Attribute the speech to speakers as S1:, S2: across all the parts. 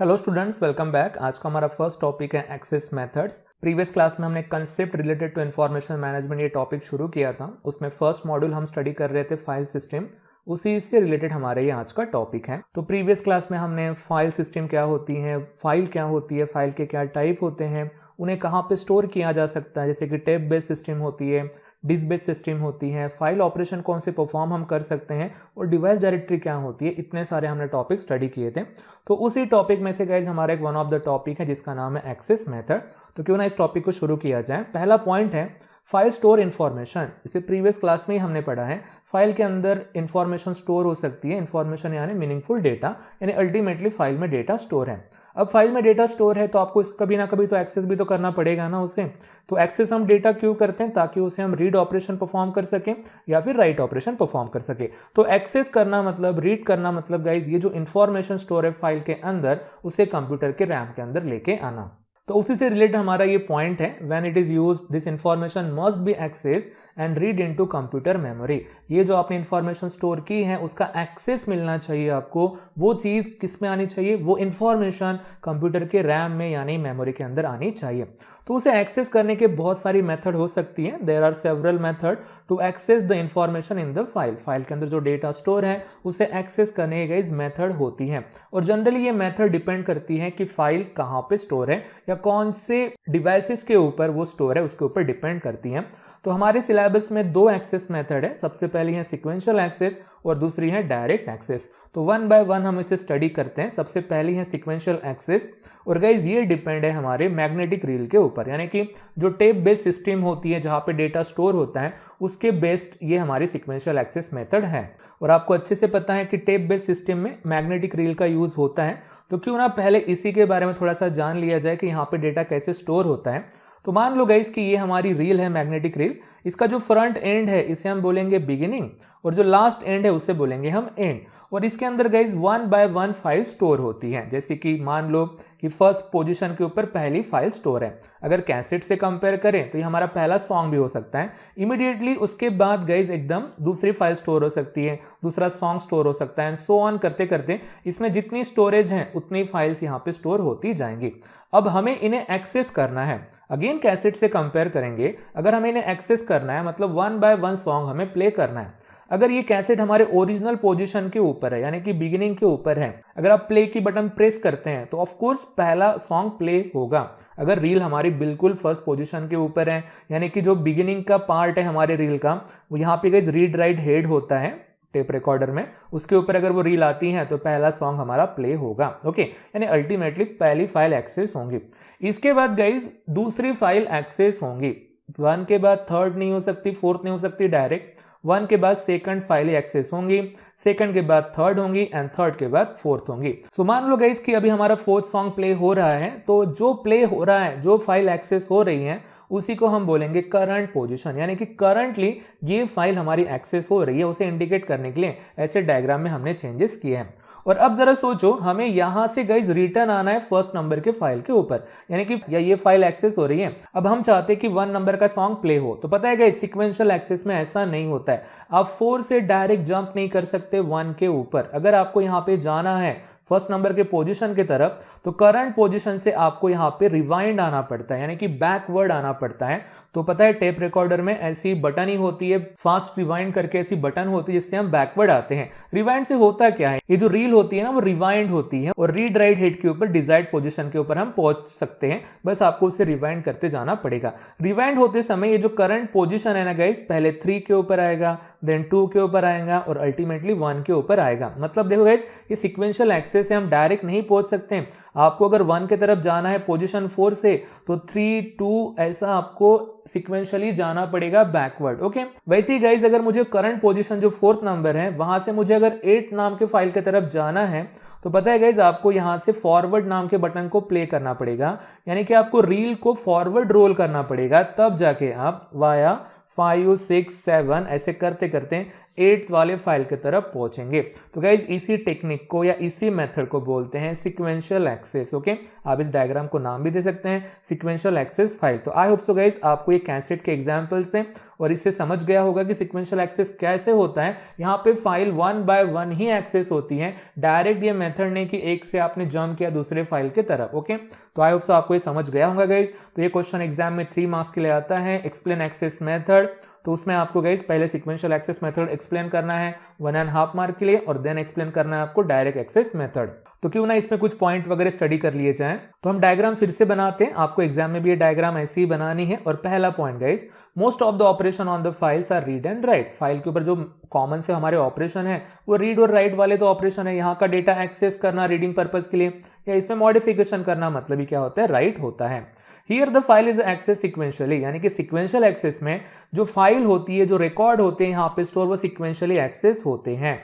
S1: Hello students, welcome back. आज का हमारा फर्स्ट टॉपिक है एक्सेस मेथड्स। प्रीवियस क्लास में हमने concept related to information management ये टॉपिक शुरू किया था। उसमें फर्स्ट मॉड्यूल हम स्टडी कर रहे थे फाइल सिस्टम, उसी से रिलेटेड हमारे ये आज का टॉपिक है। तो प्रीवियस क्लास में हमने फाइल सिस्टम क्या होती है, फाइल क्या होती है, फाइल के क्या टाइप होते हैं, उन्हें कहाँ पे स्टोर किया जा सकता है, जैसे कि टेप बेस्ड सिस्टम होती है, डिस्क बेस्ड सिस्टम होती है, फाइल ऑपरेशन कौन से परफॉर्म हम कर सकते हैं और डिवाइस डायरेक्टरी क्या होती है, इतने सारे हमने टॉपिक स्टडी किए थे। तो उसी टॉपिक में से गाइज हमारा एक वन ऑफ द टॉपिक है जिसका नाम है एक्सेस मेथड। तो क्यों ना इस टॉपिक को शुरू किया जाए। पहला पॉइंट है फाइल स्टोर इन्फॉर्मेशन। इसे प्रीवियस क्लास में ही हमने पढ़ा है। फाइल के अंदर इंफॉर्मेशन स्टोर हो सकती है। इंफॉर्मेशन यानी मीनिंगफुल डेटा, यानी अल्टीमेटली फाइल में डेटा स्टोर है। अब फाइल में डेटा स्टोर है तो आपको कभी ना कभी तो एक्सेस भी तो करना पड़ेगा ना उसे। तो एक्सेस हम डेटा क्यों करते हैं? ताकि उसे हम रीड ऑपरेशन परफॉर्म कर सकें या फिर राइट ऑपरेशन परफॉर्म कर सके। तो एक्सेस करना मतलब, रीड करना मतलब गाइज, ये जो इंफॉर्मेशन स्टोर है फाइल के अंदर, उसे कंप्यूटर के रैम के अंदर लेके आना। तो उसी से रिलेटेड हमारा ये पॉइंट है, when it is used this information must be access and read into computer memory. ये जो आपने इंफॉर्मेशन स्टोर की है उसका एक्सेस मिलना चाहिए आपको। वो चीज किस में आनी चाहिए? वो इंफॉर्मेशन कंप्यूटर के रैम में यानी मेमोरी के अंदर आनी चाहिए। तो उसे एक्सेस करने के बहुत सारी मेथड हो सकती है। There are several method to access the information in the file. File के अंदर जो डेटा स्टोर है उसे एक्सेस करने की इस मेथड होती है। और जनरली ये मेथड डिपेंड करती है कि फाइल कहाँ पे स्टोर है या कौन से डिवाइसेस के ऊपर वो स्टोर है, उसके ऊपर डिपेंड करती है। तो हमारे सिलेबस में दो एक्सेस मेथड है। सबसे पहली है सिक्वेंशियल एक्सेस और दूसरी है डायरेक्ट एक्सेस। तो वन बाय वन हम इसे स्टडी करते हैं। सबसे पहली है सिक्वेंशियल एक्सेस। और गाइज ये डिपेंड है हमारे मैग्नेटिक रील के ऊपर, यानी कि जो टेप बेस्ड सिस्टम होती है जहां पे डेटा स्टोर होता है उसके बेस्ड ये हमारी सिक्वेंशियल एक्सेस मेथड है। और आपको अच्छे से पता है कि टेप बेस्ड सिस्टम में मैग्नेटिक रील का यूज होता है। तो क्यों ना पहले इसी के बारे में थोड़ा सा जान लिया जाए कि यहाँ पे डेटा कैसे स्टोर होता है। तो मान लो गाइस कि ये हमारी रील है, मैग्नेटिक रील। इसका जो फ्रंट एंड है इसे हम बोलेंगे बिगिनिंग और जो लास्ट एंड है उसे बोलेंगे हम एंड। और इसके अंदर guys one by one file store होती है। जैसे कि मान लो कि फर्स्ट पोजीशन के ऊपर पहली फाइल स्टोर है। अगर कैसेट से कंपेयर करें तो ये हमारा पहला सॉन्ग भी हो सकता है। इमीडिएटली उसके बाद गाइस एकदम दूसरी फाइल स्टोर हो सकती है, दूसरा सॉन्ग स्टोर हो सकता है, एंड सो ऑन करते करते इसमें जितनी स्टोरेज है उतनी फाइल्स यहाँ पे स्टोर होती जाएंगी। अब हमें इन्हें एक्सेस करना है। अगेन कैसेट से कंपेयर करेंगे, अगर हमें इन्हें एक्सेस करना है मतलब वन बाय वन सॉन्ग हमें प्ले करना है। अगर ये कैसेट हमारे ओरिजिनल पोजीशन के ऊपर है यानी कि बिगिनिंग के ऊपर है, अगर आप प्ले की बटन प्रेस करते हैं तो ऑफ कोर्स पहला सॉन्ग प्ले होगा। अगर रील हमारी बिल्कुल फर्स्ट पोजीशन के ऊपर है यानी कि जो बिगिनिंग का पार्ट है हमारे रील का, वो यहाँ पे गाइस रीड राइट हेड होता है टेप रिकॉर्डर में, उसके ऊपर अगर वो रील आती है तो पहला सॉन्ग हमारा प्ले होगा। ओके, यानी अल्टीमेटली पहली फाइल एक्सेस होंगी। इसके बाद गाइस दूसरी फाइल एक्सेस होंगी। वन के बाद थर्ड नहीं हो सकती, फोर्थ नहीं हो सकती, डायरेक्ट वन के बाद सेकंड फाइल एक्सेस होंगी, सेकंड के बाद थर्ड होंगी एंड थर्ड के बाद फोर्थ होंगी। सो मान लो गाइस कि अभी हमारा फोर्थ सॉन्ग प्ले हो रहा है, तो जो प्ले हो रहा है, जो फाइल एक्सेस हो रही है, उसी को हम बोलेंगे करंट पोजीशन। यानी कि करंटली ये फाइल हमारी एक्सेस हो रही है, उसे इंडिकेट करने के लिए ऐसे डायग्राम में हमने चेंजेस किए हैं। और अब जरा सोचो, हमें यहां से गाइस रिटर्न आना है फर्स्ट नंबर के फाइल के ऊपर, यानी कि ये फाइल एक्सेस हो रही है। अब हम चाहते हैं कि वन नंबर का सॉन्ग प्ले हो, तो पता है गाइस सिक्वेंशियल एक्सेस में ऐसा नहीं होता है। आप फोर से डायरेक्ट जंप नहीं कर सकते वन के ऊपर। अगर आपको यहाँ पे जाना है फर्स्ट नंबर के पोजीशन की तरफ, तो करंट पोजीशन से आपको यहाँ पे रिवाइंड आना पड़ता है, यानी कि बैकवर्ड आना पड़ता है। तो पता है टेप रिकॉर्डर में ऐसी बटन ही होती है, फास्ट रिवाइंड करके ऐसी बटन होती है जिससे हम बैकवर्ड आते हैं। रिवाइंड से होता क्या है, ये जो रील होती है ना वो रिवाइंड होती है और रीड राइट हेड के ऊपर डिजायर्ड पोजीशन के ऊपर हम पहुंच सकते हैं। बस आपको उसे रिवाइंड करते जाना पड़ेगा। रिवाइंड होते समय ये जो करंट पोजीशन है ना गाइस, पहले 3 के ऊपर आएगा, देन 2 के ऊपर आएगा और अल्टीमेटली 1 के ऊपर आएगा। मतलब देखो गाइस, ये सिक्वेंशियल एक्सेस से हम डायरेक्ट नहीं पहुंच सकते। आपको अगर 1 की तरफ जाना है पोजीशन 4 से, तो 3 2 ऐसा आपको सिक्वेंशियली जाना पड़ेगा बैकवर्ड। ओके, वैसे ही गाइस अगर मुझे करंट पोजीशन जो फोर्थ नंबर है वहां से मुझे अगर 8 नाम के फाइल की तरफ जाना है, तो पता है गाइस आपको यहां से फॉरवर्ड नाम के बटन को प्ले करना पड़ेगा, यानी कि आपको रील को फॉरवर्ड रोल करना पड़ेगा, तब जाके आप वाया 5 6 7 ऐसे करते करते 8th वाले फाइल की तरफ पहुंचेंगे। तो गाइज इसी टेक्निक को या इसी मेथड को बोलते हैं सीक्वेंशियल एक्सेस। ओके, आप इस डायग्राम को नाम भी दे सकते हैं सीक्वेंशियल एक्सेस फाइल। तो आई होप सो गाइज आपको ये कैसेट के एग्जाम्पल से और इससे समझ गया होगा कि सीक्वेंशियल एक्सेस कैसे होता है। यहाँ पे फाइल 1 by 1 ही एक्सेस होती है, डायरेक्ट ये मेथड नहीं कि एक से आपने जंप किया दूसरे फाइल की तरफ। ओके, तो आई होप सो आपको ये समझ गया होगा गाइज। तो ये क्वेश्चन एग्जाम में 3 मार्क्स के लिए आता है, एक्सप्लेन एक्सेस मेथड। तो उसमें आपको गाइज पहले सीक्वेंशियल एक्सेस मेथड एक्सप्लेन करना है 1.5 मार्क के लिए, और देन एक्सप्लेन करना है आपको डायरेक्ट एक्सेस मेथड। तो क्यों ना इसमें कुछ पॉइंट वगैरह स्टडी कर लिए जाएं। तो हम डायग्राम फिर से बनाते हैं, आपको एग्जाम में भी ये डायग्राम ऐसे ही बनानी है। और पहला point guys, most of the operation on the files are read and write. File के ऊपर जो कॉमन से हमारे ऑपरेशन है वो रीड और राइट वाले तो ऑपरेशन है। यहाँ का डेटा एक्सेस करना रीडिंग पर्पज के लिए या इसमें मॉडिफिकेशन करना मतलब ही क्या होता है, राइट होता है। Here the file is access sequentially, यानी कि सिक्वेंशियल एक्सेस में जो फाइल होती है, जो रिकॉर्ड होते हैं यहाँ पे स्टोर, वो सिक्वेंशियली एक्सेस होते हैं।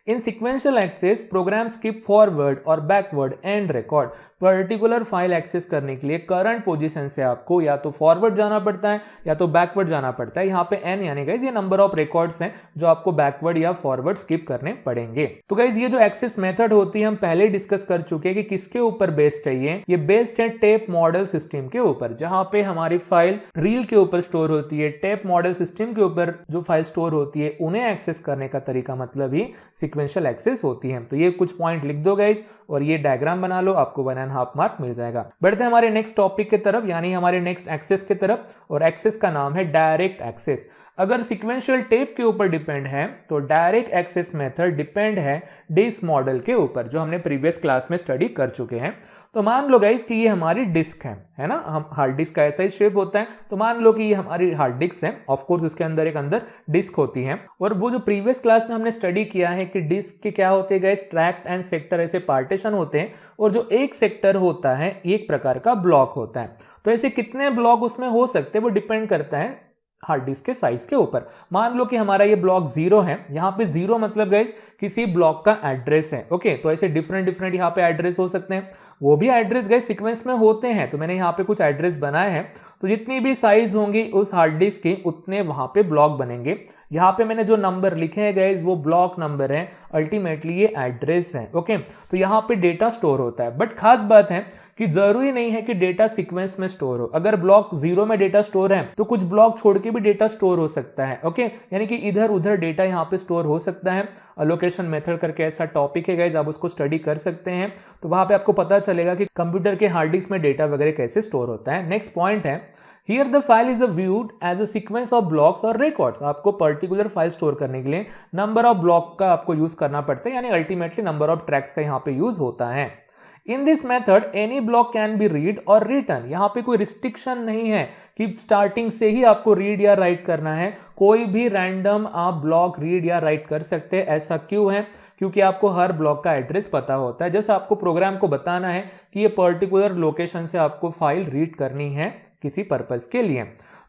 S1: In sequential access program skip forward और backward and record. Particular file access करने के लिए करंट पोजीशन से आपको या तो फॉरवर्ड जाना पड़ता है या तो बैकवर्ड जाना पड़ता है। यहाँ पे n यानी गाइज ये नंबर ऑफ रिकॉर्ड्स हैं जो आपको बैकवर्ड या फॉरवर्ड स्किप करने पड़ेंगे। तो गाइज ये जो एक्सेस मेथड होती है हम पहले डिस्कस कर चुके हैं कि किसके ऊपर बेस्ड है। ये बेस्ड है टेप मॉडल सिस्टम के ऊपर, जहां पे हमारी फाइल रील के ऊपर स्टोर होती है। टेप मॉडल सिस्टम के ऊपर जो फाइल स्टोर होती है उन्हें एक्सेस करने का तरीका मतलब ही सीक्वेंशियल एक्सेस होती है। तो ये कुछ पॉइंट लिख दो गाइज और ये डायग्राम बना लो, आपको 1.5 मार्क मिल जाएगा। बढ़ते हैं हमारे नेक्स्ट टॉपिक की तरफ, यानी हमारे नेक्स्ट एक्सेस की तरफ, और एक्सेस का नाम है डायरेक्ट एक्सेस। अगर सीक्वेंशियल टेप के ऊपर डिपेंड है तो डायरेक्ट एक्सेस मेथड डिपेंड है डिस्क मॉडल के ऊपर, जो हमने प्रीवियस क्लास में स्टडी कर चुके हैं। तो मान लो गाइस कि ये हमारी डिस्क है ना, हम हार्ड डिस्क का ऐसा ही शेप होता है। तो मान लो कि ये हमारी हार्ड डिस्क है, ऑफ कोर्स इसके अंदर एक अंदर डिस्क होती है। और वो जो प्रीवियस क्लास में हमने स्टडी किया है कि डिस्क के क्या होते हैं गाइस, ट्रैक्ट एंड सेक्टर ऐसे पार्टीशन होते हैं, और जो एक सेक्टर होता है एक प्रकार का ब्लॉक होता है। तो ऐसे कितने ब्लॉक उसमें हो सकते हैं वो डिपेंड करता है हार्ड डिस्क के साइज के ऊपर। मान लो कि हमारा ये ब्लॉक 0 है, यहाँ पे 0 मतलब गाइस किसी ब्लॉक का एड्रेस है। ओके, तो ऐसे डिफरेंट यहाँ पे एड्रेस हो सकते हैं। वो भी एड्रेस गाइस सीक्वेंस में होते हैं, तो मैंने यहाँ पे कुछ एड्रेस बनाए हैं। तो जितनी भी साइज होंगी उस हार्ड डिस्क की उतने वहां पे ब्लॉक बनेंगे। यहाँ पे मैंने जो नंबर लिखे हैं गाइस वो ब्लॉक नंबर है, अल्टीमेटली ये एड्रेस है। ओके, तो यहाँ पे डेटा स्टोर होता है। बट खास बात है कि जरूरी नहीं है कि डेटा सीक्वेंस में स्टोर हो। अगर ब्लॉक 0 में डेटा स्टोर है तो कुछ ब्लॉक छोड़ के भी डेटा स्टोर हो सकता है। ओके, यानी कि इधर उधर डेटा यहाँ पे स्टोर हो सकता है। अलोकेशन मेथड करके ऐसा टॉपिक है गाइस, आप उसको स्टडी कर सकते हैं। तो वहां पे आपको पता चलेगा कि कंप्यूटर के हार्ड डिस्क में डेटा वगैरह कैसे स्टोर होता है। नेक्स्ट पॉइंट है, here the file is viewed as a sequence of blocks और रिकॉर्ड्स। आपको पर्टिकुलर फाइल स्टोर करने के लिए नंबर ऑफ ब्लॉक का आपको यूज करना पड़ता है, यानी अल्टीमेटली नंबर ऑफ ट्रैक्स का यहाँ पे यूज होता है। In this method any block can be read और रिटन। यहाँ पे कोई रिस्ट्रिक्शन नहीं है कि स्टार्टिंग से ही आपको रीड या राइट करना है। कोई भी रैंडम आप ब्लॉक रीड या राइट कर सकते हैं। ऐसा क्यों है? क्योंकि आपको हर ब्लॉक का एड्रेस पता होता है। जैसे आपको प्रोग्राम को बताना है कि ये पर्टिकुलर लोकेशन से आपको फाइल रीड करनी है किसी पर्पज के लिए।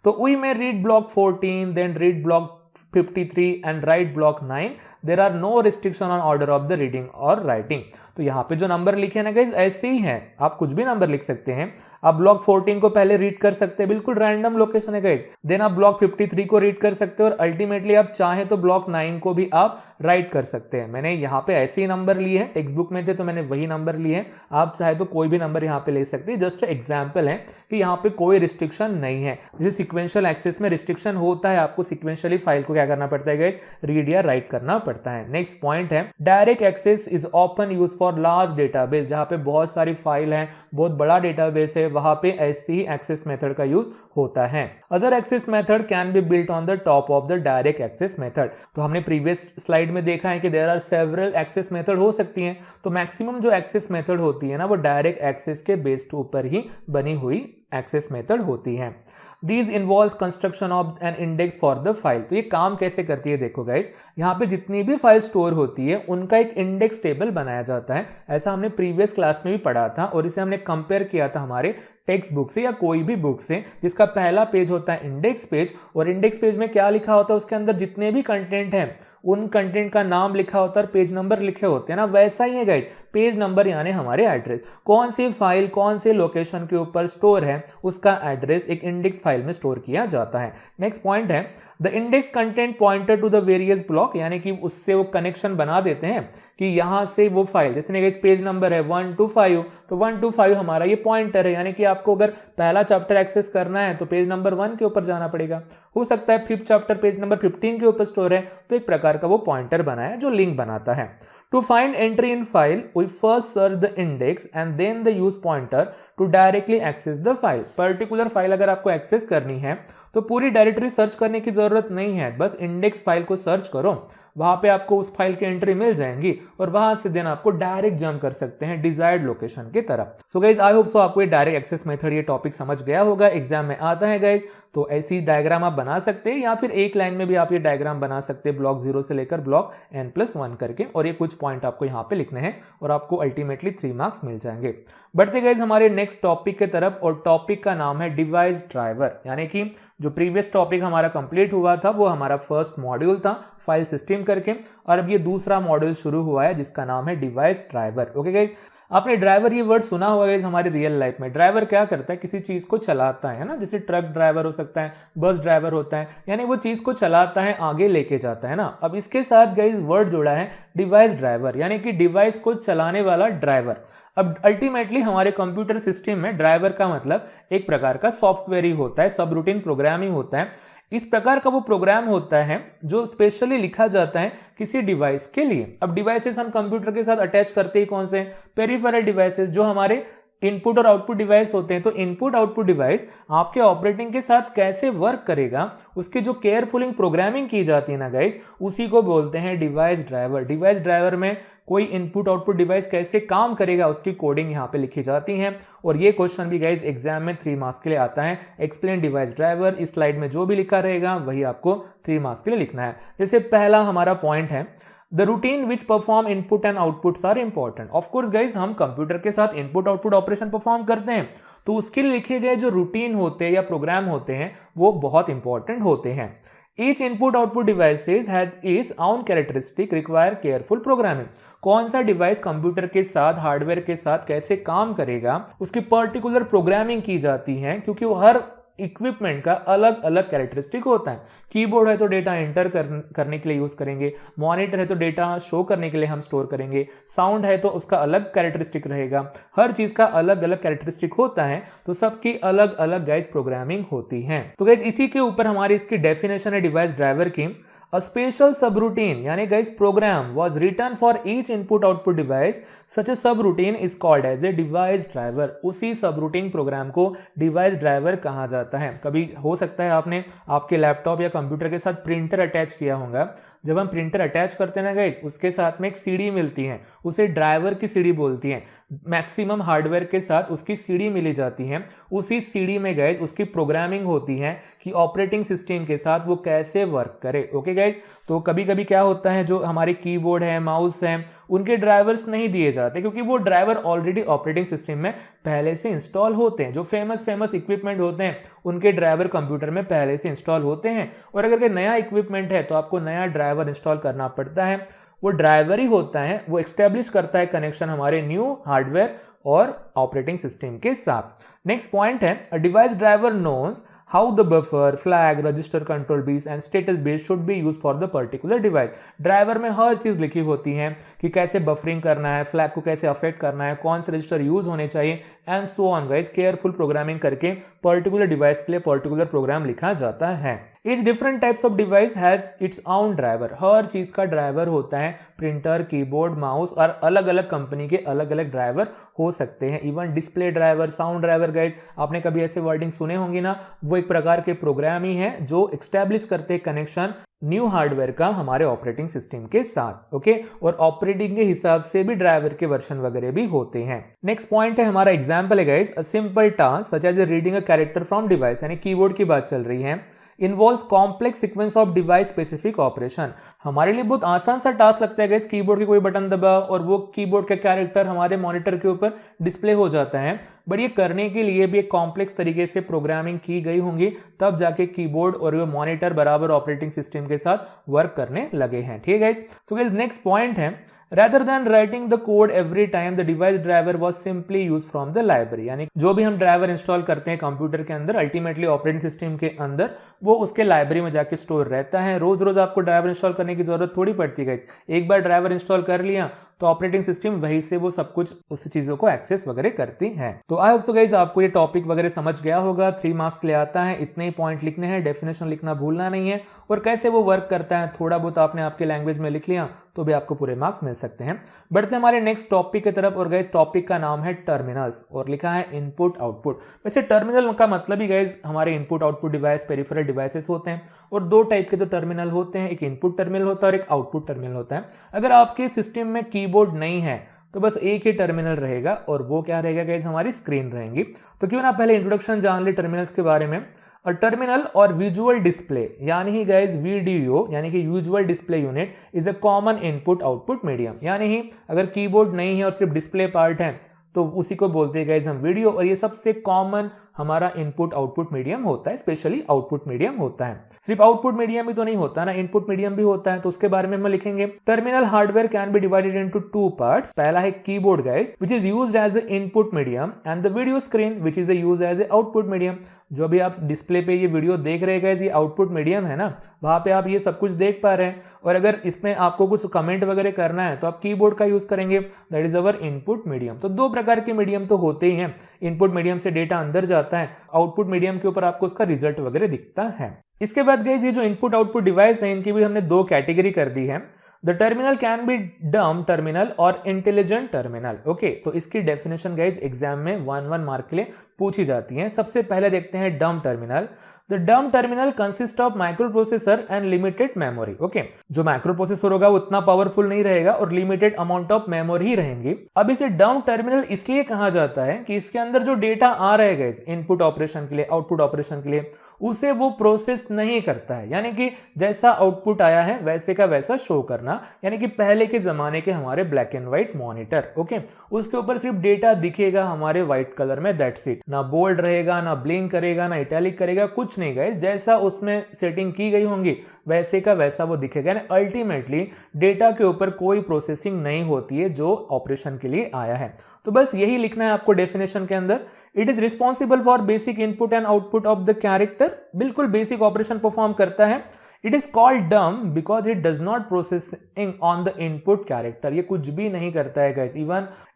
S1: तो वी में read block 14, then read block 53 and write block 9. There are no restriction on order of the reading or writing. तो यहाँ पे जो नंबर लिखे हैं ना गाइस ऐसे ही हैं, आप कुछ भी नंबर लिख सकते हैं। आप ब्लॉक 14 को पहले रीड कर सकते हैं, बिल्कुल रैंडम लोकेशन है गाइस। देन आप ब्लॉक 53 को रीड कर सकते हैं और अल्टीमेटली आप चाहे तो ब्लॉक 9 को भी आप राइट कर सकते हैं। मैंने यहाँ पे ऐसे ही नंबर लिए हैं, टेक्स्ट बुक में थे तो मैंने वही नंबर लिए हैं। आप चाहे तो कोई भी नंबर यहाँ पे ले सकते हैं। जस्ट एग्जाम्पल है कि यहाँ पे कोई रिस्ट्रिक्शन नहीं है। जैसे सिक्वेंशियल एक्सेस में रिस्ट्रिक्शन होता है, आपको सिक्वेंशियली फाइल को क्या करना पड़ता है गाइस, रीड या राइट करना पड़ता है। नेक्स्ट पॉइंट है, direct access is often use for large database. जहां पे बहुत सारी फाइल है, बहुत बड़ा डेटाबेस है, वहां पे ऐसी ही एक्सेस मेथड का यूज होता है। Other access method can be built on the top of the direct access method. तो हमने प्रीवियस स्लाइड में देखा है कि there are several access method हो सकती हैं। तो मैक्सिमम जो एक्सेस मेथड होती है ना वो डायरेक्ट एक्सेस के बेस्ड ऊपर ही बनी हुई एक्सेस मेथड होती है। These involves construction of an index for the file। तो ये काम कैसे करती है देखो गाइस, यहाँ पे जितनी भी फाइल स्टोर होती है उनका एक इंडेक्स टेबल बनाया जाता है। ऐसा हमने प्रीवियस क्लास में भी पढ़ा था और इसे हमने कंपेयर किया था हमारे टेक्स्ट बुक से या कोई भी बुक से, जिसका पहला पेज होता है इंडेक्स पेज। और इंडेक्स पेज में क्या लिखा होता है, उसके अंदर जितने भी कंटेंट हैं उन कंटेंट का नाम लिखा होता है और पेज नंबर लिखे होते हैं ना, वैसा ही है गाइज पेज नंबर यानी हमारे एड्रेस। कौन सी फाइल कौन से लोकेशन के ऊपर स्टोर है उसका एड्रेस एक इंडेक्स फाइल में स्टोर किया जाता है। नेक्स्ट पॉइंट है the index content pointer to the various block, यानी कि उससे वो कनेक्शन बना देते हैं कि यहां से वो फाइल, जैसे पेज नंबर है 1 to 5 तो 1 to 5 हमारा ये पॉइंटर है, यानी कि आपको अगर पहला चैप्टर एक्सेस करना है तो पेज नंबर 1 के ऊपर जाना पड़ेगा। हो सकता है 5th चैप्टर पेज नंबर 15 के ऊपर स्टोर है, तो एक प्रकार का वो पॉइंटर बनाया जो लिंक बनाता है। To find entry in file, we first search the index and then the use pointer to directly access the file. Particular file अगर आपको एक्सेस करनी है तो पूरी डायरेक्टरी सर्च करने की जरूरत नहीं है, बस इंडेक्स फाइल को सर्च करो, वहां पे आपको उस फाइल की एंट्री मिल जाएंगी और वहां से देन आपको डायरेक्ट जंप कर सकते हैं डिजायर्ड लोकेशन की तरफ। So guys I hope so आपको ये डायरेक्ट एक्सेस मेथड ये टॉपिक समझ गया होगा, एग्जाम में आता है गाइज। तो ऐसी डायग्राम आप बना सकते हैं या फिर एक लाइन में भी आप ये डायग्राम बना सकते हैं ब्लॉक 0 से लेकर ब्लॉक n+1 करके, और ये कुछ पॉइंट आपको यहाँ पे लिखने हैं और आपको अल्टीमेटली 3 मार्क्स मिल जाएंगे। बढ़ते गाइज हमारे नेक्स्ट टॉपिक की तरफ, और टॉपिक का नाम है डिवाइस ड्राइवर, यानी कि जो प्रीवियस टॉपिक हमारा कंप्लीट हुआ था वो हमारा फर्स्ट मॉड्यूल था फाइल सिस्टम करके, और अब ये दूसरा मॉड्यूल शुरू हुआ है जिसका नाम है डिवाइस ड्राइवर। ओके गाइज, आपने ड्राइवर ये वर्ड सुना होगा गाइज हमारी रियल लाइफ में। ड्राइवर क्या करता है, किसी चीज को चलाता है ना, जैसे ट्रक ड्राइवर हो सकता है, बस ड्राइवर होता है, यानी वो चीज को चलाता है, आगे लेके जाता है ना। अब इसके साथ गाइज वर्ड जोड़ा है डिवाइस ड्राइवर, यानी कि डिवाइस को चलाने वाला ड्राइवर। अब अल्टीमेटली हमारे कंप्यूटर सिस्टम में ड्राइवर का मतलब एक प्रकार का सॉफ्टवेयर ही होता है, सब रूटीन प्रोग्रामिंग होता है। इस प्रकार का वो प्रोग्राम होता है जो स्पेशली लिखा जाता है किसी डिवाइस के लिए। अब डिवाइसेस हम कंप्यूटर के साथ अटैच करते ही कौन से, पेरिफेरल डिवाइसेस, जो हमारे इनपुट और आउटपुट डिवाइस होते हैं। तो इनपुट आउटपुट डिवाइस आपके ऑपरेटिंग के साथ कैसे वर्क करेगा, उसकी जो केयरफुलिंग प्रोग्रामिंग की जाती है ना गाइज, उसी को बोलते हैं डिवाइस ड्राइवर। डिवाइस ड्राइवर में कोई इनपुट आउटपुट डिवाइस कैसे काम करेगा उसकी कोडिंग यहाँ पे लिखी जाती है। और ये क्वेश्चन भी गाइज एग्जाम में 3 मार्क्स के लिए आता है। एक्सप्लेन डिवाइस ड्राइवर, इस स्लाइड में जो भी लिखा रहेगा वही आपको 3 मार्क्स के लिए लिखना है। जैसे पहला हमारा पॉइंट है the routine which perform input and outputs are important. Of course guys हम कंप्यूटर के साथ इनपुट आउटपुट ऑपरेशन परफॉर्म करते हैं, तो उसके लिए लिखे गए जो रूटीन होते हैं या प्रोग्राम होते हैं वो बहुत इंपॉर्टेंट होते हैं। Each input output devices had its own characteristic require careful programming। कौन सा डिवाइस कंप्यूटर के साथ हार्डवेयर के साथ कैसे काम करेगा उसकी पर्टिकुलर प्रोग्रामिंग की जाती है, क्योंकि वो हर इक्विपमेंट का अलग अलग कैरेक्टरिस्टिक होता है। कीबोर्ड है तो डेटा एंटर करने के लिए यूज करेंगे, मॉनिटर है तो डेटा शो करने के लिए हम स्टोर करेंगे, साउंड है तो उसका अलग कैरेक्टरिस्टिक रहेगा, हर चीज का अलग अलग कैरेक्टरिस्टिक होता है, तो सबकी अलग अलग गाइज प्रोग्रामिंग होती है। तो गाइज इसी के ऊपर हमारी इसकी डेफिनेशन है डिवाइस ड्राइवर की। A special subroutine यानी guys program was written for each input output device, such a subroutine is called as a device driver। उसी सबरूटीन प्रोग्राम को डिवाइस ड्राइवर कहा जाता है। कभी हो सकता है आपने आपके लैपटॉप या कंप्यूटर के साथ प्रिंटर अटैच किया होगा, जब हम प्रिंटर अटैच करते हैं ना गाइस, उसके साथ में एक सीडी मिलती है, उसे ड्राइवर की सीडी बोलती है। मैक्सिमम हार्डवेयर के साथ उसकी सीडी मिली जाती है, उसी सीडी में गाइस उसकी प्रोग्रामिंग होती है कि ऑपरेटिंग सिस्टम के साथ वो कैसे वर्क करे। ओके गाइस, तो कभी कभी क्या होता है जो हमारे कीबोर्ड है, माउस है, उनके ड्राइवर्स नहीं दिए जाते क्योंकि वो ड्राइवर ऑलरेडी ऑपरेटिंग सिस्टम में पहले से इंस्टॉल होते हैं। जो फेमस इक्विपमेंट होते हैं उनके ड्राइवर कंप्यूटर में पहले से इंस्टॉल होते हैं, और अगर नया इक्विपमेंट है तो आपको नया ड्राइवर इंस्टॉल करना पड़ता है। वो ड्राइवर ही होता है, वो एस्टेब्लिश करता है कनेक्शन हमारे न्यू हार्डवेयर और ऑपरेटिंग सिस्टम के साथ। नेक्स्ट पॉइंट है a device driver knows how the buffer, flag, register, control bits and status bits should be used for the particular device। Driver में हर चीज लिखी होती है कि कैसे बफरिंग करना है, फ्लैग को कैसे अफेक्ट करना है, कौन से रजिस्टर यूज होने चाहिए and so on guys. Careful programming करके पर्टिकुलर डिवाइस के लिए पर्टिकुलर प्रोग्राम लिखा जाता है। Each different types of device has its own driver। हर चीज का ड्राइवर होता है, प्रिंटर, कीबोर्ड, माउस, और अलग अलग कंपनी के अलग अलग ड्राइवर हो सकते हैं। Even display driver, sound driver guys, आपने कभी ऐसे वर्डिंग सुने होंगे ना, वो एक प्रकार के प्रोग्राम ही है जो एक्स्टैब्लिश करते हैं कनेक्शन न्यू हार्डवेयर का हमारे ऑपरेटिंग सिस्टम के साथ। ओके, और ऑपरेटिंग के हिसाब से भी ड्राइवर के वर्जन वगैरह भी होते हैं। नेक्स्ट पॉइंट है हमारा एग्जांपल है guys, a simple task such as reading a character from device, यानी कीबोर्ड की बात चल रही है। Involves complex sequence of device specific operation. हमारे लिए बहुत आसान सा टास्क लगता है गाइस, कीबोर्ड के कोई बटन दबाओ और वो कीबोर्ड का कैरेक्टर हमारे मॉनिटर के ऊपर डिस्प्ले हो जाता है, बट ये करने के लिए भी एक कॉम्प्लेक्स तरीके से प्रोग्रामिंग की गई होंगी, तब जाके कीबोर्ड और वो मॉनिटर बराबर ऑपरेटिंग सिस्टम के साथ वर्क करने लगे हैं। ठीक है guys. So guys next point है, rather than writing the code every time the device driver was simply used from the library। यानी जो भी हम ड्राइवर इंस्टॉल करते हैं कंप्यूटर के अंदर, अल्टीमेटली ऑपरेटिंग सिस्टम के अंदर, वो उसके लाइब्रेरी में जाके स्टोर रहता है। रोज रोज आपको ड्राइवर इंस्टॉल करने की जरूरत थोड़ी पड़ती है। एक बार ड्राइवर इंस्टॉल कर लिया तो ऑपरेटिंग सिस्टम वहीं से वो सब कुछ उस चीजों को एक्सेस वगैरह करती है। तो आई होप सो गाइस आपको ये टॉपिक वगैरह समझ गया होगा। 3 मार्क्स के लिए आता है, इतने ही पॉइंट लिखने हैं, डेफिनेशन लिखना भूलना नहीं है, और कैसे वो वर्क करता है थोड़ा बहुत आपने आपके लैंग्वेज में लिख लिया तो भी आपको पूरे मार्क्स मिल सकते हैं। बढ़ते हमारे नेक्स्ट टॉपिक की तरफ, और गाइस टॉपिक का नाम है टर्मिनल्स, और लिखा है इनपुट आउटपुट। वैसे टर्मिनल का मतलब ही गाइस हमारे input output device, peripheral devices होते हैं, और 2 टाइप के तो टर्मिनल होते हैं, एक इनपुट टर्मिनल होता है और एक आउटपुट टर्मिनल होता है। अगर आपके सिस्टम में कीबोर्ड नहीं है तो बस एक ही टर्मिनल रहेगा, और वो क्या रहेगा गाइस, हमारी स्क्रीन रहेंगी। तो क्यों ना पहले इंट्रोडक्शन जान ले टर्मिनल्स के बारे में। और टर्मिनल और विजुअल डिस्प्ले यानी ही गाइस वीडीओ यानी कि usual display unit is a common input output medium. यानी ही अगर कीबोर्ड नहीं है और सिर्फ डिस्प्ले पार्ट है तो उसी को बोलते हैं गाइस हम वीडियो, और ये सबसे कॉमन हमारा इनपुट आउटपुट मीडियम होता है, स्पेशली आउटपुट मीडियम होता है। सिर्फ आउटपुट मीडियम ही तो नहीं होता ना, इनपुट मीडियम भी होता है, तो उसके बारे में हम लिखेंगे। Terminal hardware can be divided into 2 parts. पहला है keyboard guys which is used as a input medium, and the video screen which is used as a output medium. जो भी आप डिस्प्ले पे ये वीडियो देख रहे हैं ये आउटपुट मीडियम है ना, वहां पे आप ये सब कुछ देख पा रहे हैं, और अगर इसमें आपको कुछ कमेंट वगैरह करना है तो आप कीबोर्ड का यूज करेंगे, that is our input medium. तो 2 प्रकार के मीडियम तो होते ही हैं, इनपुट मीडियम से डेटा अंदर जाता है, आउटपुट मीडियम के ऊपर आपको उसका रिजल्ट वगैरह दिखता है। इसके बाद गाइस ये जो इनपुट आउटपुट डिवाइस है इनकी भी हमने 2 कैटेगरी कर दी है। द टर्मिनल कैन बी डम टर्मिनल और इंटेलिजेंट टर्मिनल। ओके, तो इसकी डेफिनेशन गाइस एग्जाम में 1 मार्क के लिए पूछी जाती है। सबसे पहले देखते हैं डम टर्मिनल। द डम terminal consist of micro processor and limited memory. Okay, जो माइक्रो प्रोसेसर होगा वो उतना पावरफुल नहीं रहेगा और लिमिटेड अमाउंट ऑफ मेमोरी ही रहेंगी। अब इसे डम टर्मिनल इसलिए कहा जाता है कि इसके अंदर जो डेटा आ रहे हैं गाइस इनपुट ऑपरेशन के लिए, आउटपुट ऑपरेशन के लिए, उसे वो प्रोसेस नहीं करता है। यानी कि जैसा आउटपुट आया है वैसे का वैसा शो करना, यानी कि पहले के जमाने के हमारे black and white monitor. Okay, उसके ऊपर सिर्फ डेटा दिखेगा हमारे व्हाइट कलर में, दैट्स इट। ना बोल्ड रहेगा, ना ब्लिंक करेगा, ना इटैलिक करेगा, कुछ नहीं गाइस। जैसा उसमें सेटिंग की गई होंगी वैसे का वैसा वो दिखेगा। अल्टीमेटली डेटा के ऊपर कोई प्रोसेसिंग नहीं होती है जो ऑपरेशन के लिए आया है। तो बस यही लिखना है आपको डेफिनेशन के अंदर। It is responsible for basic input and output of the character. बिल्कुल बेसिक ऑपरेशन परफॉर्म करता है। इट इज कॉल्ड डम because it does not processing on the input character. ये कुछ भी नहीं करता है गाइस,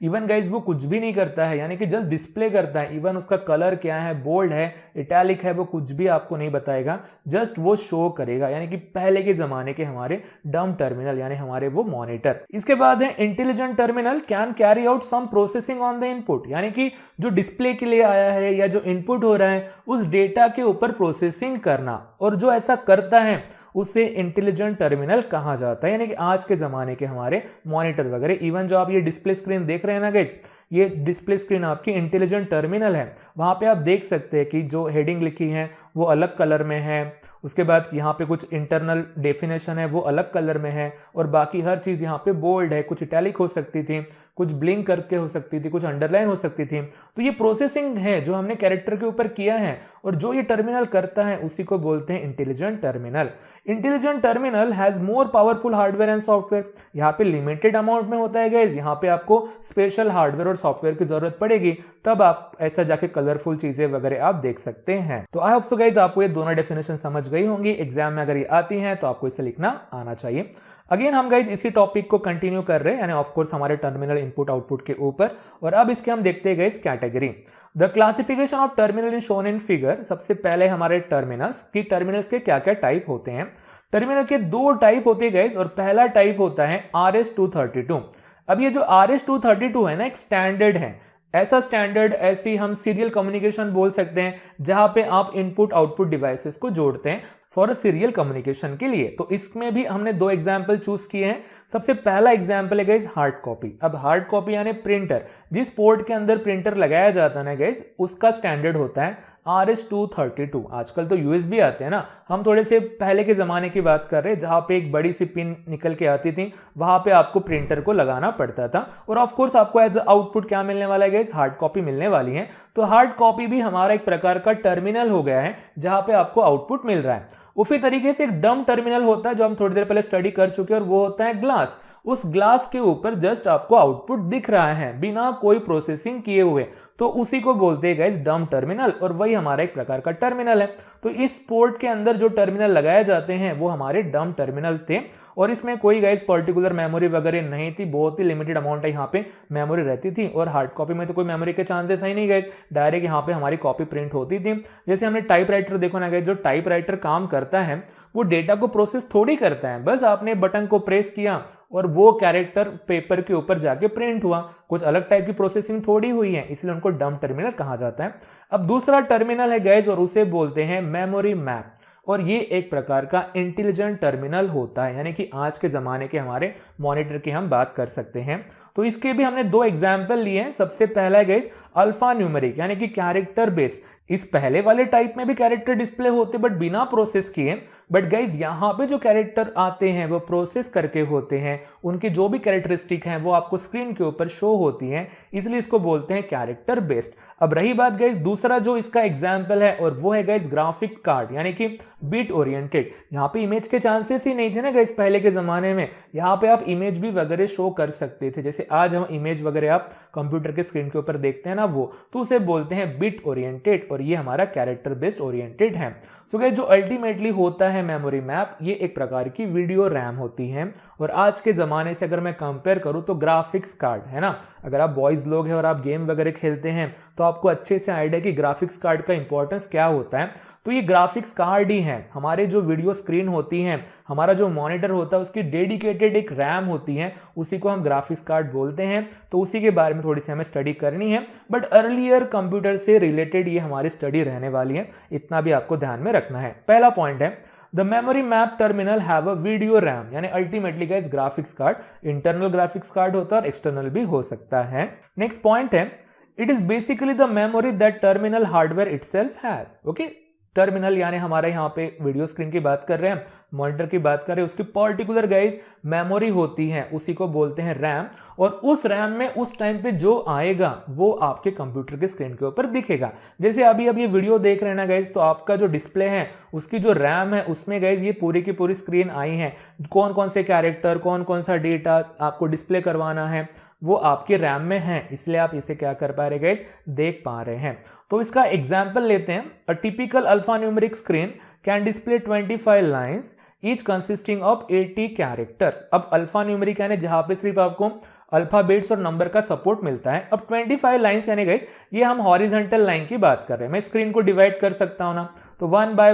S1: इवन गाइस वो कुछ भी नहीं करता है, यानी कि जस्ट डिस्प्ले करता है। इवन उसका कलर क्या है, बोल्ड है, इटैलिक है, वो कुछ भी आपको नहीं बताएगा, जस्ट वो शो करेगा। यानी कि पहले के जमाने के हमारे डम टर्मिनल यानी हमारे वो मॉनिटर। इसके बाद है intelligent terminal can carry out some processing on the input. यानी कि जो डिस्प्ले के लिए आया है या जो इनपुट हो रहा है उस डेटा के ऊपर प्रोसेसिंग करना, और जो ऐसा करता है उसे इंटेलिजेंट टर्मिनल कहा जाता है। यानी कि आज के जमाने के हमारे मॉनिटर वगैरह, इवन जो आप ये डिस्प्ले स्क्रीन देख रहे हैं ना गाइस, ये डिस्प्ले स्क्रीन आपकी इंटेलिजेंट टर्मिनल है। वहां पे आप देख सकते हैं कि जो हेडिंग लिखी है वो अलग कलर में है, उसके बाद यहाँ पे कुछ इंटरनल डेफिनेशन है वो अलग कलर में है, और बाकी हर चीज यहाँ पे बोल्ड है, कुछ इटैलिक हो सकती थी, कुछ ब्लिंक करके हो सकती थी, कुछ अंडरलाइन हो सकती थी। तो ये प्रोसेसिंग है जो हमने कैरेक्टर के ऊपर किया है, और जो ये टर्मिनल करता है उसी को बोलते हैं intelligent terminal. Intelligent terminal has more powerful hardware and software. यहाँ पे लिमिटेड अमाउंट में होता है गाइस, यहाँ पे आपको स्पेशल हार्डवेयर और सॉफ्टवेयर की जरूरत पड़ेगी, तब आप ऐसा जाके कलरफुल चीजें वगैरह आप देख सकते हैं। तो आई होप सो गाइस आपको ये दोनों डेफिनेशन समझ गई होंगी। एग्जाम में अगर ये आती हैं तो आपको इसे लिखना आना चाहिए। अगेन हम गाइज इसी टॉपिक को कंटिन्यू कर रहे हैं, यानी ऑफ कोर्स हमारे टर्मिनल इनपुट आउटपुट के ऊपर, और अब इसके हम देखते हैं guys category. The classification of terminal is shown in figure. सबसे पहले हमारे टर्मिनल्स की, टर्मिनल्स के क्या क्या टाइप होते हैं। टर्मिनल के 2 टाइप होते हैं गाइज, और पहला टाइप होता है RS-232। अब ये जो RS-232 है ना, एक स्टैंडर्ड है। ऐसा स्टैंडर्ड, ऐसी हम सीरियल कम्युनिकेशन बोल सकते हैं जहां पे आप इनपुट आउटपुट डिवाइसेस को जोड़ते हैं फॉर सीरियल कम्युनिकेशन के लिए। तो इसमें भी हमने 2 एग्जाम्पल चूज किए हैं। सबसे पहला एग्जाम्पल है गाइज हार्ड कॉपी। अब हार्ड कॉपी यानी प्रिंटर, जिस पोर्ट के अंदर प्रिंटर लगाया जाता है ना गाइज, उसका स्टैंडर्ड होता है RS-232। आजकल तो USB आते हैं ना, हम थोड़े से पहले के ज़माने की बात कर रहे हैं जहाँ पे एक बड़ी सी पिन निकल के आती थी, वहाँ पे आपको प्रिंटर को लगाना पड़ता था और ऑफ कोर्स आपको एज आउटपुट क्या मिलने वाला है गाइस, हार्ड कॉपी मिलने वाली है। तो हार्ड कॉपी भी हमारा एक प्रकार का टर्मिनल हो गया है जहाँ पे आपको आउटपुट मिल रहा है। उसी तरीके से एक डम टर्मिनल होता है जो हम थोड़ी देर पहले स्टडी कर चुके हैं और वो होता है ग्लास। उस ग्लास के ऊपर जस्ट आपको आउटपुट दिख रहा है बिना कोई प्रोसेसिंग किए हुए, तो उसी को बोलते हैं गाइस डम टर्मिनल और वही हमारा एक प्रकार का टर्मिनल है। तो इस पोर्ट के अंदर जो टर्मिनल लगाए जाते हैं वो हमारे डम टर्मिनल थे और इसमें कोई गाइस पर्टिकुलर मेमोरी वगैरह नहीं थी, बहुत ही लिमिटेड अमाउंट यहाँ पे मेमोरी रहती थी और हार्ड कॉपी में तो कोई मेमोरी के चांसेस ही नहीं गाइस, डायरेक्ट यहाँ पे हमारी कॉपी प्रिंट होती थी। जैसे हमने टाइपराइटर देखो ना गाइस, जो टाइपराइटर काम करता है वो डेटा को प्रोसेस थोड़ी करता है, बस आपने बटन को प्रेस किया और वो कैरेक्टर पेपर के ऊपर जाके प्रिंट हुआ, कुछ अलग टाइप की प्रोसेसिंग थोड़ी हुई है, इसलिए उनको डम टर्मिनल कहा जाता है। अब दूसरा टर्मिनल है गाइस और उसे बोलते हैं मेमोरी मैप और ये एक प्रकार का इंटेलिजेंट टर्मिनल होता है, यानी कि आज के जमाने के हमारे मॉनिटर की हम बात कर सकते हैं। तो इसके भी हमने दो एग्जाम्पल लिए हैं। सबसे पहला है गाइस अल्फा न्यूमेरिक यानी कि कैरेक्टर बेस्ड। इस पहले वाले टाइप में भी कैरेक्टर डिस्प्ले होते बट बिना प्रोसेस किए, बट गाइज यहाँ पे जो कैरेक्टर आते हैं वो प्रोसेस करके होते हैं, उनकी जो भी कैरेक्टरिस्टिक हैं वो आपको स्क्रीन के ऊपर शो होती हैं, इसलिए इसको बोलते हैं कैरेक्टर बेस्ड। अब रही बात गाइज दूसरा जो इसका एग्जाम्पल है और वो है गाइज ग्राफिक कार्ड यानी कि बिट ओरिएंटेड। यहाँ पे इमेज के चांसेस ही नहीं थे ना गाइज पहले के जमाने में, यहाँ पे आप इमेज भी वगैरह शो कर सकते थे, जैसे आज हम इमेज वगैरह आप कंप्यूटर के स्क्रीन के ऊपर देखते हैं ना वो, तो उसे बोलते हैं बिट ओरिएंटेड और ये हमारा कैरेक्टर बेस्ड ओरिएंटेड है। सो गाइस जो अल्टीमेटली होता है मेमोरी मैप, ये एक प्रकार की वीडियो रैम होती है और आज के जमाने से अगर मैं कंपेयर करूं तो ग्राफिक्स कार्ड है ना, अगर आप बॉयज लोग हैं और आप गेम वगैरह खेलते हैं तो आपको अच्छे से आइडिया कि ग्राफिक्स कार्ड का इंपॉर्टेंस क्या होता है। तो ये ग्राफिक्स कार्ड ही है, हमारे जो वीडियो स्क्रीन होती है, हमारा जो मॉनिटर होता है उसकी डेडिकेटेड एक रैम होती है, उसी को हम ग्राफिक्स कार्ड बोलते हैं। तो उसी के बारे में थोड़ी सी हमें स्टडी करनी है, बट अर्लियर कंप्यूटर से रिलेटेड ये हमारी स्टडी रहने वाली है, इतना भी आपको ध्यान में रखना है। पहला पॉइंट है the memory map terminal have a video RAM, यानी ultimately guys graphics card internal graphics card होता है और एक्सटर्नल भी हो सकता है। नेक्स्ट पॉइंट है it is basically the memory that terminal hardware itself has. Okay, terminal यानी हमारे यहाँ पे वीडियो स्क्रीन की बात कर रहे हैं, मॉनिटर की बात कर रहे हैं, उसकी पर्टिकुलर गाइस मेमोरी होती है, उसी को बोलते हैं रैम। और उस रैम में उस टाइम पे जो आएगा वो आपके कंप्यूटर के स्क्रीन के ऊपर दिखेगा। जैसे अभी ये वीडियो देख रहे हैं ना गाइस, तो आपका जो डिस्प्ले है उसकी जो रैम है उसमें गाइस ये पूरी की पूरी स्क्रीन आई है, कौन कौन से कैरेक्टर कौन कौन सा डेटा आपको डिस्प्ले करवाना है वो आपके रैम में है, इसलिए आप इसे क्या कर पा रहे गाइस, देख पा रहे हैं। तो इसका एग्जांपल लेते हैं। A typical alpha numeric screen can display 25 lines each consisting of 80 characters. अब अल्फा न्यूमेरिक यानी जहां पे सिर्फ आपको अल्फाबेट्स और नंबर का सपोर्ट मिलता है। अब 25 लाइंस यानी गाइस ये हम हॉरिजॉन्टल लाइन की बात कर रहे हैं, मैं स्क्रीन को डिवाइड कर सकता हूं ना, तो 1 बाय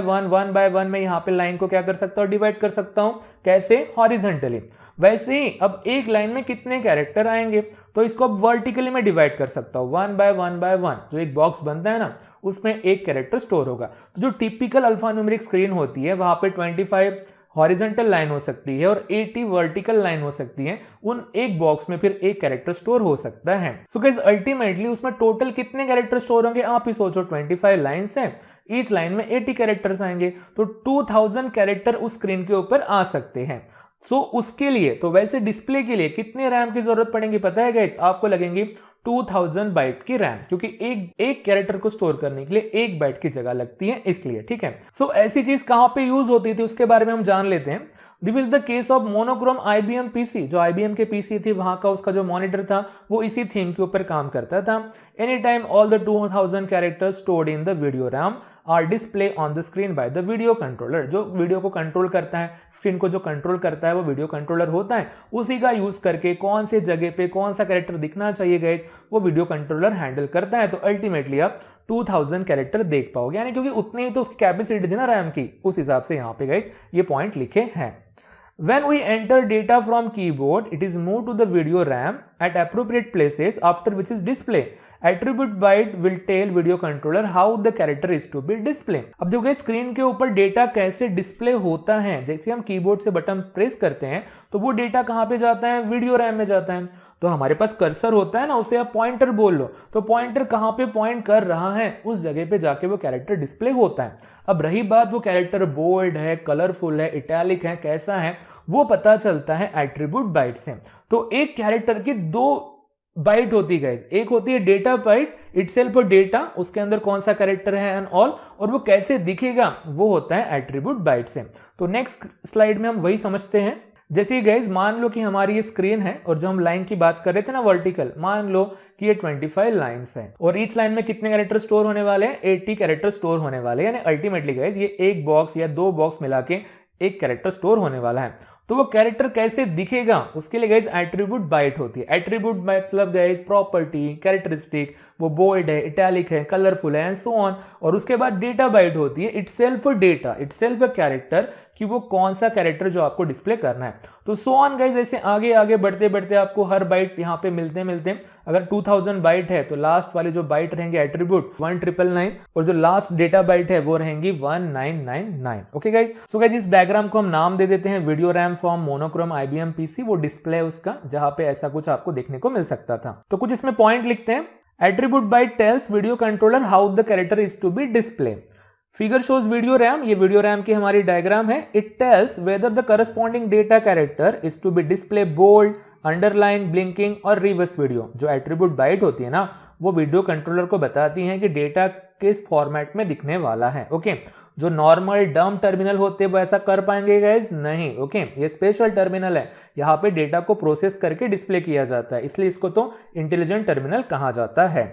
S1: 1 में यहाँ पे लाइन को क्या कर सकता हूँ, डिवाइड कर सकता हूँ, कैसे, हॉरिजॉन्टली। वैसे ही अब एक लाइन में कितने कैरेक्टर आएंगे, तो इसको अब वर्टिकली में डिवाइड कर सकता हूँ, 1 बाय 1 जो एक बॉक्स बनता है ना उसमें एक कैरेक्टर स्टोर होगा। तो जो टिपिकल अल्फान्यूमेरिक स्क्रीन होती है वहां पे 25 हॉरिजॉन्टल लाइन हो सकती है और 80 वर्टिकल लाइन हो सकती है, उन एक बॉक्स में फिर एक कैरेक्टर स्टोर हो सकता है। सो गाइस अल्टीमेटली उसमें टोटल कितने कैरेक्टर स्टोर होंगे आप ही सोचो, 25 लाइन्स है, ईच लाइन में 80 कैरेक्टर्स आएंगे, तो 2000 कैरेक्टर उस स्क्रीन के ऊपर आ सकते हैं। सो उसके लिए तो वैसे डिस्प्ले के लिए कितने रैम की जरूरत पड़ेगी पता है गाइस, आपको लगेंगी 2000 बाइट की रैम, क्योंकि एक कैरेक्टर को स्टोर करने के लिए 1 बाइट की जगह लगती है, इसलिए। ठीक है, सो ऐसी चीज कहां पे यूज होती थी उसके बारे में हम जान लेते हैं। This is the case of monochrome IBM PC। जो IBM के PC थी वहां का उसका जो मॉनिटर था वो इसी थीम के ऊपर काम करता था। Any time all the 2000 characters stored in the video RAM are display on the screen by the video controller. जो वीडियो को कंट्रोल करता है, स्क्रीन को जो कंट्रोल करता है वो वीडियो कंट्रोलर होता है, उसी का यूज करके कौन से जगह पे कौन सा कैरेक्टर दिखना चाहिए गाइस वो वीडियो कंट्रोलर हैंडल करता है। तो अल्टीमेटली आप 2000 कैरेक्टर देख पाओगे, यानी क्योंकि उतनी ही तो उसकी कैपेसिटी थी ना रैम की, उस हिसाब से यहाँ पे गाइस ये पॉइंट लिखे हैं। When we enter data from keyboard, it is moved to the video RAM at appropriate places, after which is display. Attribute byte will tell video controller how the character is to be display. अब देखो screen के ऊपर data कैसे display होता है, जैसे हम keyboard से बटन प्रेस करते हैं तो वो डेटा कहाँ पे जाता है, वीडियो रैम में जाता है। तो हमारे पास कर्सर होता है ना, उसे आप पॉइंटर बोल लो, तो पॉइंटर कहाँ पे पॉइंट कर रहा है उस जगह पे जाके वो कैरेक्टर डिस्प्ले होता है। अब रही बात वो कैरेक्टर बोल्ड है, कलरफुल है, इटैलिक है, कैसा है, वो पता चलता है एट्रीब्यूट बाइट से। तो एक कैरेक्टर की दो बाइट होती है गाइस, एक होती है डेटा बाइट इटसेल्फ डेटा, उसके अंदर कौन सा कैरेक्टर है एंड ऑल, और वो कैसे दिखेगा वो होता है एट्रीब्यूट बाइट से। तो नेक्स्ट स्लाइड में हम वही समझते हैं। जैसे गाइस मान लो कि हमारी ये स्क्रीन है और जो हम लाइन की बात कर रहे थे ना वर्टिकल, मान लो कि ये 25 लाइन्स है और ईच लाइन में कितने कैरेक्टर स्टोर होने वाले हैं, 80 कैरेक्टर स्टोर होने वाले हैं। यानी अल्टीमेटली गाइस ये एक बॉक्स या दो बॉक्स मिला के एक कैरेक्टर स्टोर होने वाला है। तो वो कैरेक्टर कैसे दिखेगा उसके लिए गाइस एट्रीब्यूट बाइट होती है। एट्रीब्यूट मतलब गाइस प्रॉपर्टी, कैरेक्टरिस्टिक, वो बोल्ड है, इटैलिक है, कलरफुल है एंड सो ऑन। और उसके बाद डेटा बाइट होती है इटसेल्फ डेटा, इटसेल्फ कैरेक्टर, कि वो कौन सा कैरेक्टर जो आपको डिस्प्ले करना है। तो सो ऑन गाइस, ऐसे आगे आगे बढ़ते बढ़ते आपको हर बाइट यहाँ पे मिलते मिलते, अगर 2000 बाइट है तो लास्ट वाली जो बाइट रहेंगे एट्रीब्यूट 1999 और जो लास्ट डेटा बाइट है वो रहेंगी 1999। ओके गाइस, सो गाइस इस डायग्राम को हम नाम दे देते हैं video RAM form monochrome IBM PC, वो डिस्प्ले उसका जहां पे ऐसा कुछ आपको देखने को मिल सकता था। तो कुछ इसमें पॉइंट लिखते हैं। Attribute byte tells video controller how the character is to be display. Figure shows video RAM, ये वीडियो रैम की हमारी डायग्राम है। It tells whether the corresponding data character is to be display bold, underline, blinking और reverse video. जो attribute byte होती है ना, वो वीडियो कंट्रोलर को बताती है कि डेटा किस फॉर्मेट में दिखने वाला है। ओके, जो नॉर्मल डम टर्मिनल होते हैं वो ऐसा कर पाएंगे गाइस? नहीं। ओके, ये स्पेशल टर्मिनल है, यहाँ पे डेटा को प्रोसेस करके डिस्प्ले किया जाता है, इसलिए इसको तो इंटेलिजेंट टर्मिनल कहा जाता है।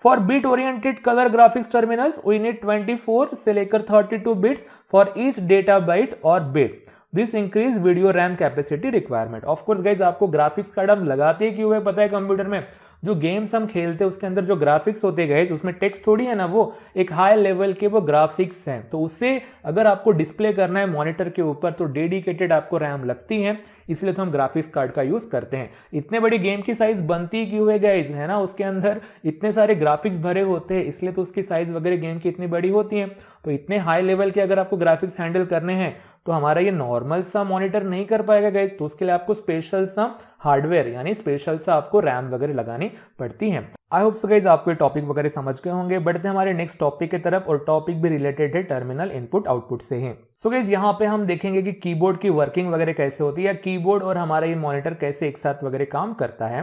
S1: For bit oriented colour graphics terminals we need 24 से लेकर 32 bits for each data byte और bit. This increase video RAM capacity requirement. Of course guys, आपको ग्राफिक्स कार्ड हम लगाते क्यों है पता है? कंप्यूटर में जो गेम्स हम खेलते हैं उसके अंदर जो ग्राफिक्स होते गए उसमें टेक्स्ट थोड़ी है ना, वो एक हाई लेवल के वो ग्राफिक्स हैं। तो उसे अगर आपको डिस्प्ले करना है मॉनिटर के ऊपर तो डेडिकेटेड आपको रैम लगती है, इसलिए तो हम ग्राफिक्स कार्ड का यूज करते हैं। इतने बड़ी गेम की साइज बनती क्यों है गाइस, है ना? उसके अंदर इतने सारे ग्राफिक्स भरे होते हैं, इसलिए तो उसकी साइज वगैरह गेम की इतनी बड़ी होती है। तो इतने हाई लेवल के अगर आपको ग्राफिक्स हैंडल करने हैं तो हमारा ये नॉर्मल सा मॉनिटर नहीं कर पाएगा गाइस, तो उसके लिए आपको स्पेशल सा हार्डवेयर यानी स्पेशल सा आपको रैम वगैरह लगानी पड़ती है। आई होप सो गाइस आपको ये टॉपिक वगैरह समझ गए होंगे। बढ़ते हमारे नेक्स्ट टॉपिक की तरफ, और टॉपिक भी रिलेटेड है टर्मिनल इनपुट आउटपुट से ही। सो गाइस यहाँ पे हम देखेंगे कि कीबोर्ड की वर्किंग वगैरह कैसे होती है, या कीबोर्ड और हमारा ये मॉनिटर कैसे एक साथ वगैरह काम करता है।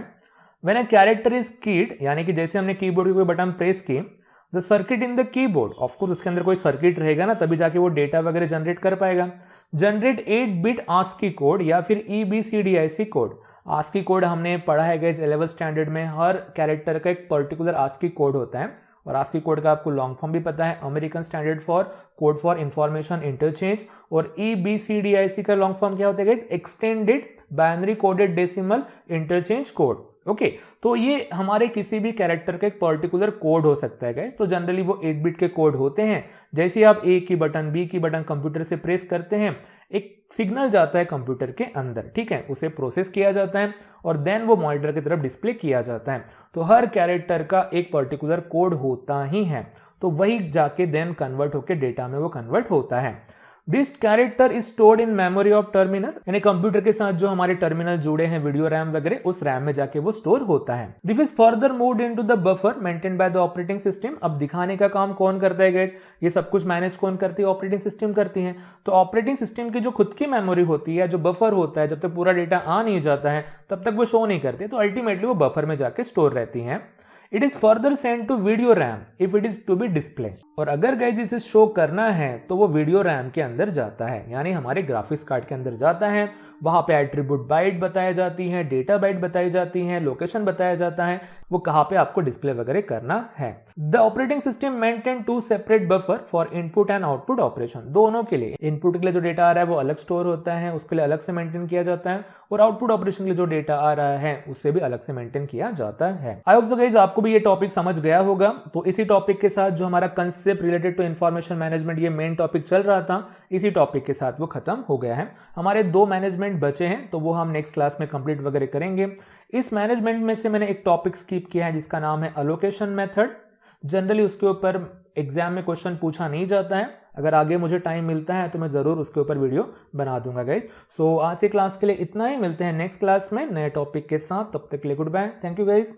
S1: व्हेन अ कैरेक्टर इज कीड, यानी कि जैसे हमने कीबोर्ड की कोई बटन प्रेस की, the circuit in the keyboard, of course उसके अंदर कोई सर्किट रहेगा ना, तभी जाके वो डेटा वगैरह जनरेट कर पाएगा। जनरेट 8 बिट ASCII कोड या फिर EBCDIC कोड। ASCII कोड हमने पढ़ा है गाइस 11th स्टैंडर्ड में, हर कैरेक्टर का एक पर्टिकुलर ASCII कोड होता है, और ASCII कोड का आपको लॉन्ग फॉर्म भी पता है, American standard for code for information interchange. और EBCDIC का लॉन्ग फॉर्म क्या होता है guys? Extended binary coded decimal interchange code. Okay, तो ये हमारे किसी भी कैरेक्टर का एक पर्टिकुलर कोड हो सकता है गाइस। तो जनरली वो 8 बिट के कोड होते हैं। जैसे आप A की बटन, B की बटन कंप्यूटर से प्रेस करते हैं, एक सिग्नल जाता है कंप्यूटर के अंदर, ठीक है, उसे प्रोसेस किया जाता है और देन वो मॉनिटर की तरफ डिस्प्ले किया जाता है। तो हर कैरेक्टर का एक पर्टिकुलर कोड होता ही है, तो वही जाके देन कन्वर्ट होकर डेटा में वो कन्वर्ट होता है। This character is stored in memory of terminal, यानी कंप्यूटर के साथ जो हमारे टर्मिनल जुड़े हैं वीडियो रैम वगैरह, उस रैम में जाके वो स्टोर होता है। This is further moved into the buffer maintain by the operating system. अब दिखाने का काम कौन करता है गाइस? ये सब कुछ मैनेज कौन करती है? ऑपरेटिंग सिस्टम करती है। तो ऑपरेटिंग सिस्टम की जो खुद की मेमोरी होती है, जो बफर होता है, जब तक पूरा डेटा आ नहीं जाता है तब तक वो शो नहीं करती, तो अल्टीमेटली वो बफर में जाके स्टोर रहती है। It is further send to video RAM if it is to be display. और अगर गाइस इसे शो करना है तो वो वीडियो रैम के अंदर जाता है, यानी हमारे ग्राफिक्स कार्ड के अंदर जाता है। वहां पे एट्रीब्यूट बाइट बताई जाती है, डेटा बाइट बताई जाती है, लोकेशन बताया जाता है, वो कहाँ पे आपको डिस्प्ले वगैरह करना है। The operating system maintain 2 separate buffer for input and output operation. दोनों के लिए, इनपुट के लिए जो डेटा आ रहा है वो अलग स्टोर होता है, उसके लिए अलग से मेंटेन किया जाता है, और आउटपुट ऑपरेशन के लिए जो डेटा आ रहा है उससे भी अलग से मेंटेन किया जाता है। आई होप सो गाइस आपको भी ये टॉपिक समझ गया होगा। तो इसी टॉपिक के साथ जो हमारा concept related to information management, ये मेन टॉपिक चल रहा था, इसी टॉपिक के साथ वो खत्म हो गया है। हमारे 2 मैनेजमेंट बचे हैं, तो वो हम नेक्स्ट क्लास में कंप्लीट वगैरह करेंगे। इस मैनेजमेंट में से मैंने एक टॉपिक स्किप किया है जिसका नाम है अलोकेशन मेथड। जनरली उसके ऊपर एग्जाम में क्वेश्चन पूछा नहीं जाता है। अगर आगे मुझे टाइम मिलता है तो मैं ज़रूर उसके ऊपर वीडियो बना दूंगा गाइज। सो आज की क्लास के लिए इतना ही, मिलते हैं नेक्स्ट क्लास में नए टॉपिक के साथ। तब तक के लिए good bye, thank you guys.